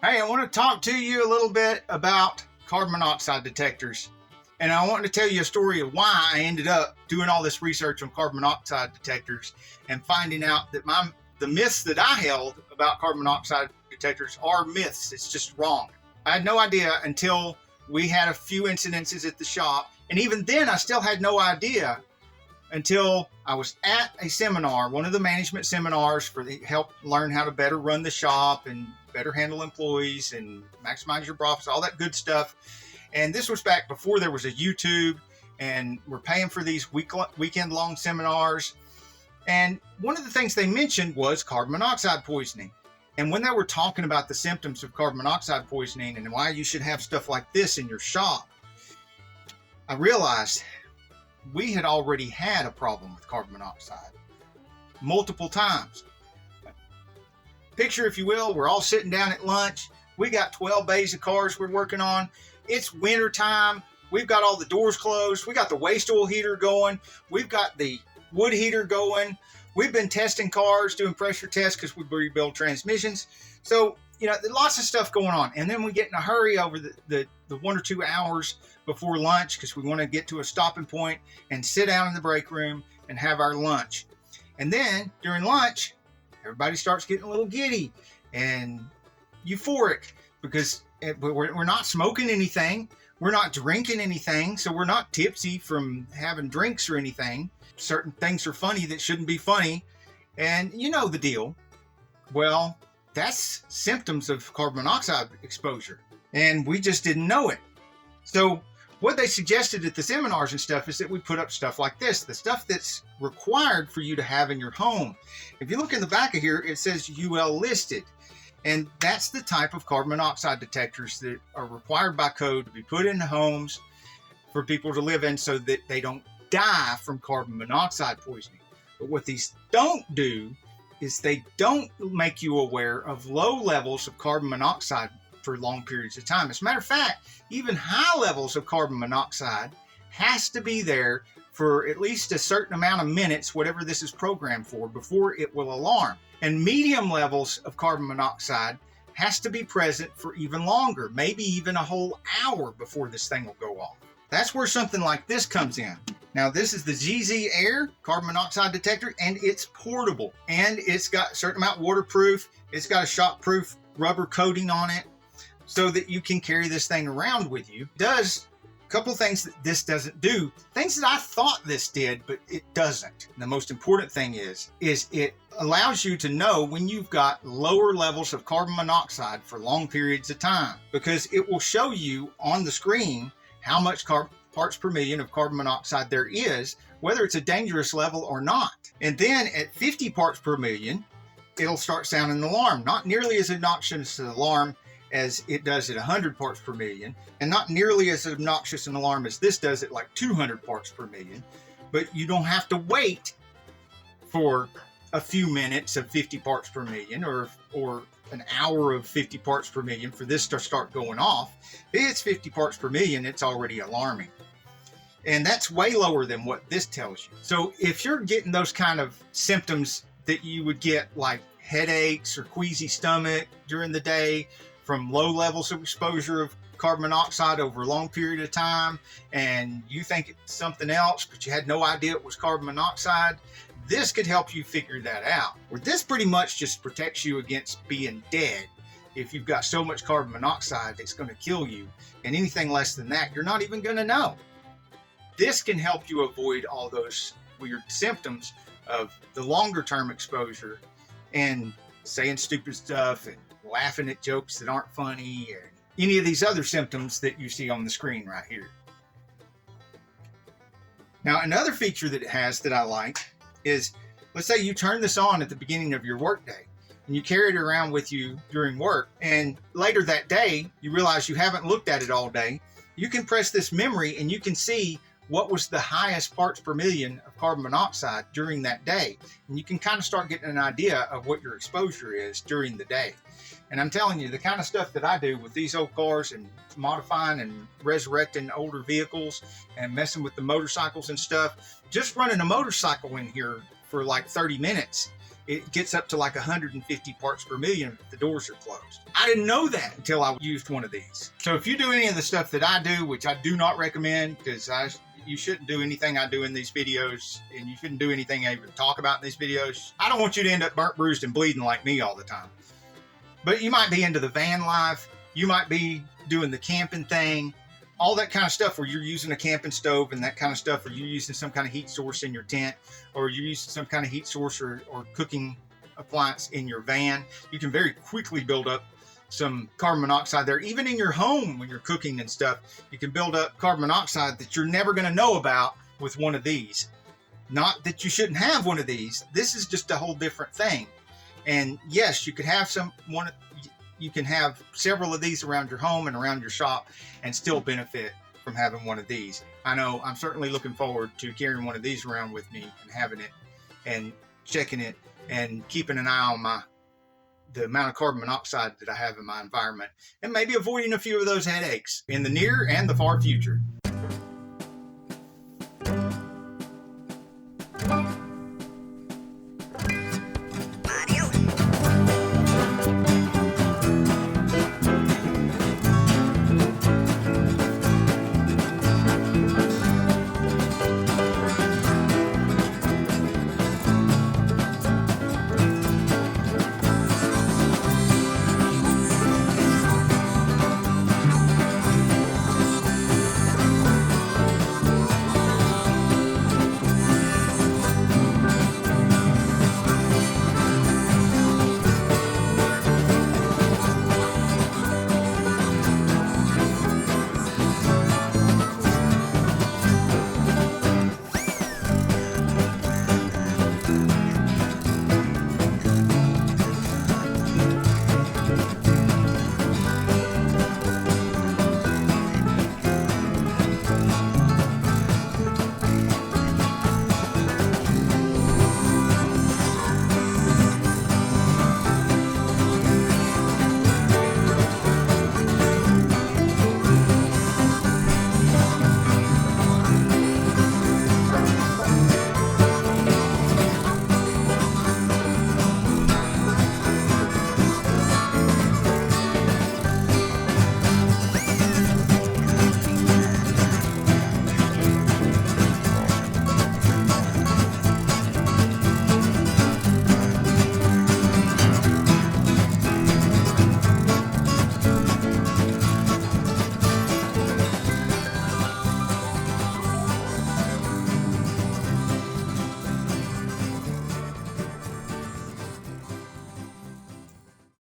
Hey, I want to talk to you a little bit about carbon monoxide detectors. And I want to tell you a story of why I ended up doing all this research on carbon monoxide detectors and finding out that the myths that I held about carbon monoxide detectors are myths. It's just wrong. I had no idea until we had a few incidences at the shop. And even then, I still had no idea until I was at a seminar, one of the management seminars for the help learn how to better run the shop and better handle employees and maximize your profits, all that good stuff. And this was back before there was a YouTube, and we're paying for these weekend long seminars. And one of the things they mentioned was carbon monoxide poisoning. And when they were talking about the symptoms of carbon monoxide poisoning and why you should have stuff like this in your shop, I realized we had already had a problem with carbon monoxide multiple times. Picture, if you will, we're all sitting down at lunch. We got 12 bays of cars we're working on. It's winter time. We've got all the doors closed. We got the waste oil heater going. We've got the wood heater going. We've been testing cars, doing pressure tests because we rebuild transmissions. So, lots of stuff going on. And then we get in a hurry over the 1 or 2 hours before lunch because we want to get to a stopping point and sit down in the break room and have our lunch. And then during lunch, everybody starts getting a little giddy and euphoric because we're not smoking anything. We're not drinking anything. So we're not tipsy from having drinks or anything. Certain things are funny that shouldn't be funny. And you know the deal. Well, that's symptoms of carbon monoxide exposure. And we just didn't know it. So what they suggested at the seminars and stuff is that we put up stuff like this, the stuff that's required for you to have in your home. If you look in the back of here, it says UL listed. And that's the type of carbon monoxide detectors that are required by code to be put in homes for people to live in so that they don't die from carbon monoxide poisoning. But what these don't do is they don't make you aware of low levels of carbon monoxide for long periods of time. As a matter of fact, even high levels of carbon monoxide has to be there for at least a certain amount of minutes, whatever this is programmed for, before it will alarm. And medium levels of carbon monoxide has to be present for even longer, maybe even a whole hour before this thing will go off. That's where something like this comes in. Now, this is the GZAIR carbon monoxide detector, and it's portable, and it's got a certain amount waterproof. It's got a shockproof rubber coating on it so that you can carry this thing around with you. It does a couple things that this doesn't do, things that I thought this did, but it doesn't. And the most important thing is it allows you to know when you've got lower levels of carbon monoxide for long periods of time, because it will show you on the screen how much parts per million of carbon monoxide there is, whether it's a dangerous level or not. And then at 50 parts per million, it'll start sounding an alarm. Not nearly as obnoxious an alarm as it does at 100 parts per million, and not nearly as obnoxious an alarm as this does at like 200 parts per million. But you don't have to wait for a few minutes of 50 parts per million or an hour of 50 parts per million for this to start going off. If it's 50 parts per million, it's already alarming. And that's way lower than what this tells you. So if you're getting those kind of symptoms that you would get, like headaches or queasy stomach during the day from low levels of exposure of carbon monoxide over a long period of time, and you think it's something else, but you had no idea it was carbon monoxide, this could help you figure that out. Or this pretty much just protects you against being dead. If you've got so much carbon monoxide, it's going to kill you. And anything less than that, you're not even going to know. This can help you avoid all those weird symptoms of the longer term exposure and saying stupid stuff and laughing at jokes that aren't funny and any of these other symptoms that you see on the screen right here. Now, another feature that it has that I like is, let's say you turn this on at the beginning of your workday and you carry it around with you during work, and later that day you realize you haven't looked at it all day. You can press this memory and you can see what was the highest parts per million of carbon monoxide during that day. And you can kind of start getting an idea of what your exposure is during the day. And I'm telling you, the kind of stuff that I do with these old cars and modifying and resurrecting older vehicles and messing with the motorcycles and stuff, just running a motorcycle in here for like 30 minutes it gets up to like 150 parts per million if the doors are closed. I didn't know that until I used one of these. So if you do any of the stuff that I do, which I do not recommend, because you shouldn't do anything I do in these videos, and you shouldn't do anything I even talk about in these videos. I don't want you to end up burnt, bruised, and bleeding like me all the time. But you might be into the van life. You might be doing the camping thing, all that kind of stuff where you're using a camping stove and that kind of stuff, or you're using some kind of heat source in your tent, or you're using some kind of heat source or cooking appliance in your van. You can very quickly build up some carbon monoxide there. Even in your home when you're cooking and stuff, you can build up carbon monoxide that you're never going to know about with one of these. Not that you shouldn't have one of these. This is just a whole different thing. And yes, you could have you can have several of these around your home and around your shop and still benefit from having one of these. I know I'm certainly looking forward to carrying one of these around with me and having it and checking it and keeping an eye on the amount of carbon monoxide that I have in my environment, and maybe avoiding a few of those headaches in the near and the far future.